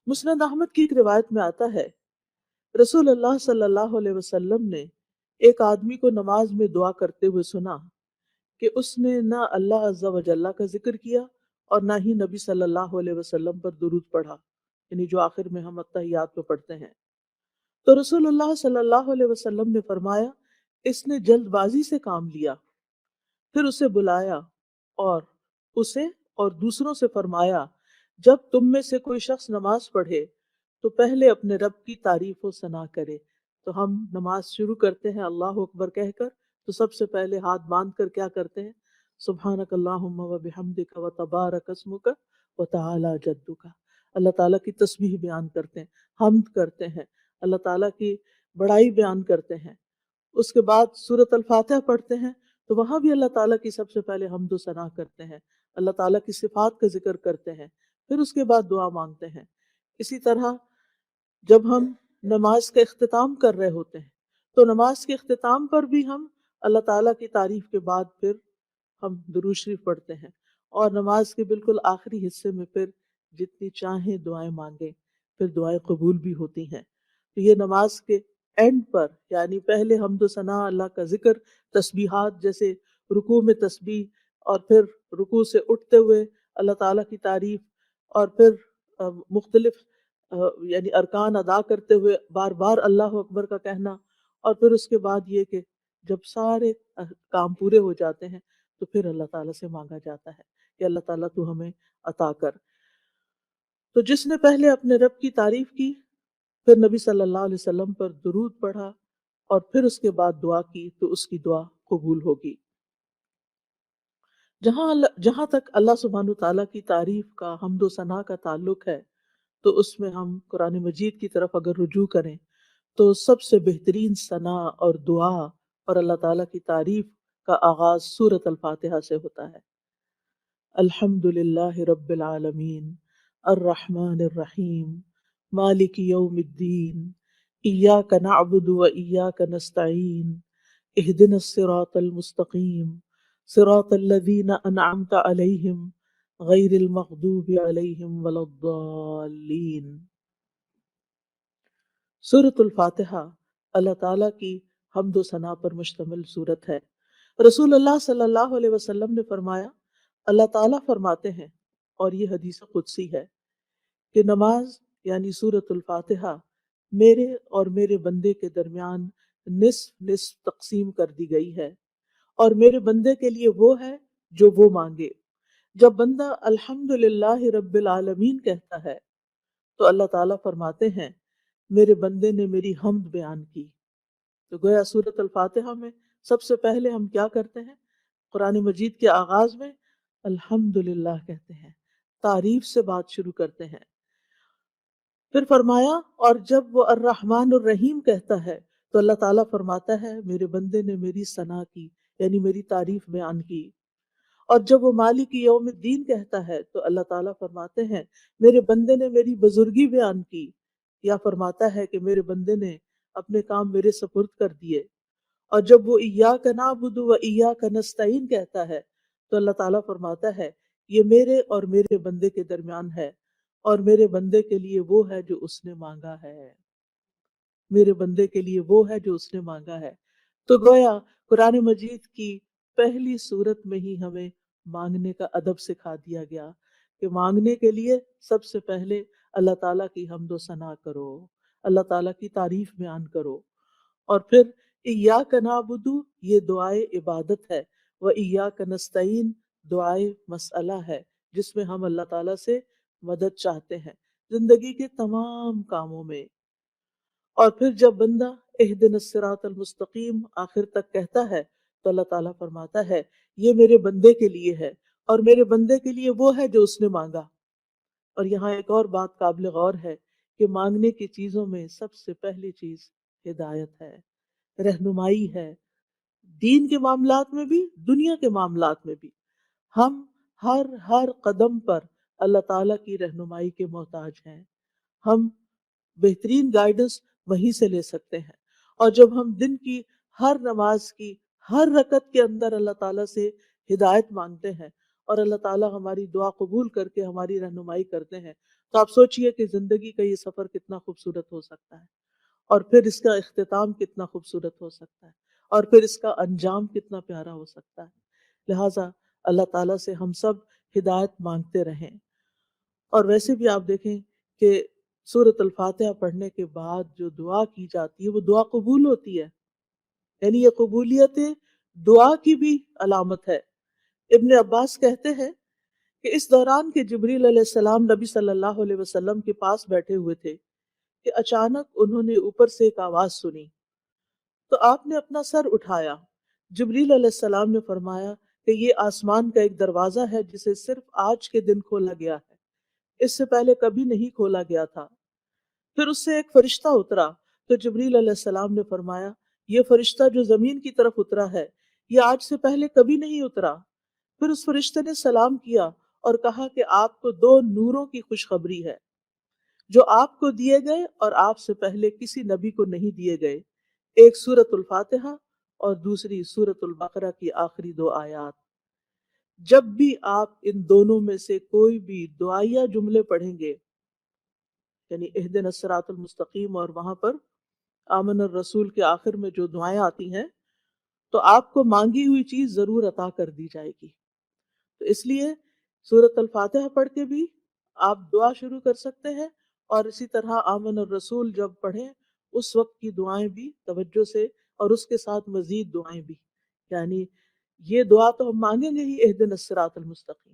مسند احمد کی ایک روایت میں آتا ہے رسول اللہ صلی اللہ علیہ وسلم نے ایک آدمی کو نماز میں دعا کرتے ہوئے سنا کہ اس نے نہ اللہ عز و جل کا ذکر کیا اور نہ ہی نبی صلی اللہ علیہ وسلم پر درود پڑھا، یعنی جو آخر میں ہم اتحیات میں پڑھتے ہیں۔ تو رسول اللہ صلی اللہ علیہ وسلم نے فرمایا اس نے جلد بازی سے کام لیا۔ پھر اسے بلایا اور اسے اور دوسروں سے فرمایا جب تم میں سے کوئی شخص نماز پڑھے تو پہلے اپنے رب کی تعریف و ثنا کرے۔ تو ہم نماز شروع کرتے ہیں اللہ اکبر کہہ کر، تو سب سے پہلے ہاتھ باندھ کر کیا کرتے ہیں؟ سبحانک اللہم و بحمدک و تبارک اسمک و تعالی جدک، اللہ تعالیٰ کی تسبیح بیان کرتے ہیں، حمد کرتے ہیں، اللہ تعالیٰ کی بڑائی بیان کرتے ہیں۔ اس کے بعد سورۃ الفاتحہ پڑھتے ہیں تو وہاں بھی اللہ تعالیٰ کی سب سے پہلے حمد و ثنا کرتے ہیں، اللہ تعالیٰ کی صفات کا ذکر کرتے ہیں، پھر اس کے بعد دعا مانگتے ہیں۔ اسی طرح جب ہم نماز کا اختتام کر رہے ہوتے ہیں تو نماز کے اختتام پر بھی ہم اللہ تعالیٰ کی تعریف کے بعد پھر ہم درود شریف پڑھتے ہیں، اور نماز کے بالکل آخری حصے میں پھر جتنی چاہیں دعائیں مانگیں، پھر دعائیں قبول بھی ہوتی ہیں۔ تو یہ نماز کے اینڈ پر، یعنی پہلے حمد و ثنا، اللہ کا ذکر، تسبیحات جیسے رکوع میں تسبیح، اور پھر رکوع سے اٹھتے ہوئے اللہ تعالیٰ کی تعریف، اور پھر مختلف یعنی ارکان ادا کرتے ہوئے بار بار اللہ اکبر کا کہنا، اور پھر اس کے بعد یہ کہ جب سارے کام پورے ہو جاتے ہیں تو پھر اللہ تعالیٰ سے مانگا جاتا ہے کہ اللہ تعالیٰ تو ہمیں عطا کر۔ تو جس نے پہلے اپنے رب کی تعریف کی، پھر نبی صلی اللہ علیہ وسلم پر درود پڑھا، اور پھر اس کے بعد دعا کی تو اس کی دعا قبول ہوگی۔ جہاں تک اللہ سبحانہ تعالیٰ کی تعریف کا، حمد و ثنا کا تعلق ہے، تو اس میں ہم قرآن مجید کی طرف اگر رجوع کریں تو سب سے بہترین ثنا اور دعا اور اللہ تعالیٰ کی تعریف کا آغاز سورۃ الفاتحہ سے ہوتا ہے۔ الحمد للہ رب العالمین الرحمن الرحیم مالک یوم الدین ایاک نعبد و ایاک نستعین اہدنا الصراط المستقیم صراط الذین انعمت علیہم غیر المغضوب علیہم ولا الضالین۔ سورۃ الفاتحہ اللہ تعالیٰ کی حمد و ثنا پر مشتمل سورت ہے۔ رسول اللہ صلی اللہ علیہ وسلم نے فرمایا، اللہ تعالیٰ فرماتے ہیں، اور یہ حدیث قدسی ہے، کہ نماز یعنی سورۃ الفاتحہ میرے اور میرے بندے کے درمیان نصف نصف تقسیم کر دی گئی ہے، اور میرے بندے کے لیے وہ ہے جو وہ مانگے۔ جب بندہ الحمد للہ رب العالمین کہتا ہے تو اللہ تعالیٰ فرماتے ہیں میرے بندے نے میری حمد بیان کی۔ تو گویا سورۃ الفاتحہ میں سب سے پہلے ہم کیا کرتے ہیں؟ قرآن مجید کے آغاز میں الحمد للہ کہتے ہیں، تعریف سے بات شروع کرتے ہیں۔ پھر فرمایا اور جب وہ الرحمن الرحیم کہتا ہے تو اللہ تعالیٰ فرماتا ہے میرے بندے نے میری ثنا کی، یعنی میری تعریف بیان کی۔ اور جب وہ مالک یوم الدین کہتا ہے تو اللہ تعالیٰ فرماتے ہیں میرے بندے نے میری بزرگی بیان کی، یا فرماتا ہے کہ میرے بندے نے اپنے کام میرے سپرد کر دیے۔ اور جب وہ ایاک نعبد و ایاک نستعین کہتا ہے تو اللہ تعالیٰ فرماتا ہے یہ میرے اور میرے بندے کے درمیان ہے، اور میرے بندے کے لیے وہ ہے جو اس نے مانگا ہے، میرے بندے کے لیے وہ ہے جو اس نے مانگا ہے۔ تو گویا قرآن مجید کی پہلی صورت میں ہی ہمیں مانگنے کا ادب سکھا دیا گیا کہ مانگنے کے لیے سب سے پہلے اللہ تعالیٰ کی حمد و ثنا کرو، اللہ تعالیٰ کی تعریف بیان کرو، اور پھر ایاک نعبد یہ دعائے عبادت ہے، و ایاک نستعین دعائے مسئلہ ہے، جس میں ہم اللہ تعالیٰ سے مدد چاہتے ہیں زندگی کے تمام کاموں میں۔ اور پھر جب بندہ اہدنا الصراط المستقیم آخر تک کہتا ہے تو اللہ تعالیٰ فرماتا ہے یہ میرے بندے کے لیے ہے، اور میرے بندے کے لیے وہ ہے جو اس نے مانگا۔ اور یہاں ایک اور بات قابل غور ہے کہ مانگنے کی چیزوں میں سب سے پہلی چیز ہدایت ہے، رہنمائی ہے، دین کے معاملات میں بھی، دنیا کے معاملات میں بھی۔ ہم ہر قدم پر اللہ تعالیٰ کی رہنمائی کے محتاج ہیں، ہم بہترین گائیڈنس وہیں سے لے سکتے ہیں۔ اور جب ہم دن کی ہر نماز کی ہر رکعت کے اندر اللہ تعالیٰ سے ہدایت مانگتے ہیں اور اللہ تعالیٰ ہماری دعا قبول کر کے ہماری رہنمائی کرتے ہیں، تو آپ سوچئے کہ زندگی کا یہ سفر کتنا خوبصورت ہو سکتا ہے، اور پھر اس کا اختتام کتنا خوبصورت ہو سکتا ہے، اور پھر اس کا انجام کتنا پیارا ہو سکتا ہے۔ لہٰذا اللہ تعالیٰ سے ہم سب ہدایت مانگتے رہیں۔ اور ویسے بھی آپ دیکھیں کہ سورۃ الفاتحہ پڑھنے کے بعد جو دعا کی جاتی ہے وہ دعا قبول ہوتی ہے، یعنی یہ قبولیت دعا کی بھی علامت ہے۔ ابن عباس کہتے ہیں کہ اس دوران کہ جبریل علیہ السلام نبی صلی اللہ علیہ وسلم کے پاس بیٹھے ہوئے تھے کہ اچانک انہوں نے اوپر سے ایک آواز سنی، تو آپ نے اپنا سر اٹھایا۔ جبریل علیہ السلام نے فرمایا کہ یہ آسمان کا ایک دروازہ ہے جسے صرف آج کے دن کھولا گیا ہے، اس سے پہلے کبھی نہیں کھولا گیا تھا۔ پھر اس سے ایک فرشتہ اترا، تو جبریل علیہ السلام نے فرمایا یہ فرشتہ جو زمین کی طرف اترا ہے یہ آج سے پہلے کبھی نہیں اترا۔ پھر اس فرشتے نے سلام کیا اور کہا کہ آپ کو دو نوروں کی خوشخبری ہے جو آپ کو دیے گئے اور آپ سے پہلے کسی نبی کو نہیں دیے گئے، ایک سورۃ الفاتحہ اور دوسری سورۃ البقرہ کی آخری دو آیات۔ جب بھی آپ ان دونوں میں سے کوئی بھی دعائیہ جملے پڑھیں گے، یعنی اہدنا الصراط المستقیم اور وہاں پر آمن الرسول کے آخر میں جو دعائیں آتی ہیں، تو آپ کو مانگی ہوئی چیز ضرور عطا کر دی جائے گی۔ تو اس لیے سورۃ الفاتحہ پڑھ کے بھی آپ دعا شروع کر سکتے ہیں، اور اسی طرح آمن الرسول جب پڑھیں اس وقت کی دعائیں بھی توجہ سے، اور اس کے ساتھ مزید دعائیں بھی، یعنی یہ دعا تو ہم مانگیں گے ہی، اہدنا الصراط المستقیم،